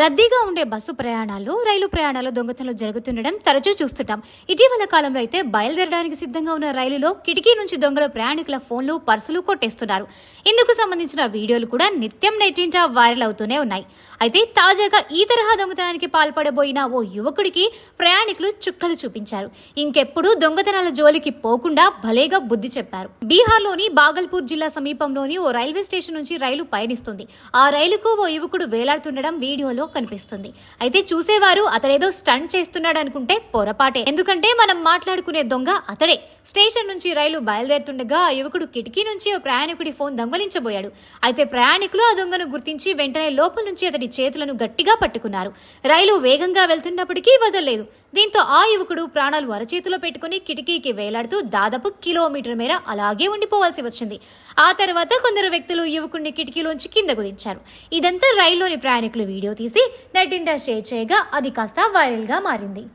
రద్దీగా ఉండే బస్సు ప్రయాణాల్లో రైలు ప్రయాణాల్లో దొంగతనాలు జరుగుతుండడం తరచూ చూస్తుంటాం. ఇటీవల కాలంలో అయితే బయలుదేరడానికి సిద్ధంగా ఉన్న రైలులో కిటికీ నుంచి దొంగల ప్రయాణికుల ఫోన్లు, పర్సులు కొట్టేస్తున్నారు. ఇందుకు సంబంధించిన వీడియోలు కూడా నిత్యం నెట్టింట వైరల్ అవుతూనే ఉన్నాయి. అయితే తాజాగా ఈ తరహా దొంగతనానికి పాల్పడబోయిన ఓ యువకుడికి ప్రయాణికులు చుక్కలు చూపించారు. ఇంకెప్పుడు దొంగతనాల జోలికి పోకుండా భలేగా బుద్ధి చెప్పారు. బీహార్లోని బాగల్పూర్ జిల్లా సమీపంలోని ఓ రైల్వే స్టేషన్ నుంచి రైలు పయనిస్తుంది. ఆ రైలుకు ఓ యువకుడు వేలాడుతుండడం వీడియోలో కనిపిస్తుంది. అయితే చూసేవారు అతడేదో స్టంట్ చేస్తున్నాడు అనుకుంటే పొరపాటే. ఎందుకంటే మనం మాట్లాడుకునే దొంగ అతడే. స్టేషన్ నుంచి రైలు బయలుదేరుతుండగా ఆ యువకుడు కిటికీ నుంచి ఓ ప్రయాణికుడి ఫోన్ దొంగలించబోయాడు. అయితే ప్రయాణికులు ఆ దొంగను గుర్తించి వెంటనే లోపల నుంచి అతడి చేతులను గట్టిగా పట్టుకున్నారు. రైలు వేగంగా వెళ్తున్నప్పటికీ వదలలేదు. దీంతో ఆ యువకుడు ప్రాణాలు అరచేతిలో పెట్టుకుని కిటికీకి వేలాడుతూ దాదాపు కిలోమీటర్ మేర అలాగే ఉండిపోవాల్సి వచ్చింది. ఆ తర్వాత కొందరు వ్యక్తులు యువకుడిని కిటికీలోంచి కిందకు దించారు. ఇదంతా రైల్లోని ప్రయాణికులు వీడియో తీసి నెట్టింట షేర్ చేయగా అది కాస్త వైరల్ గా మారింది.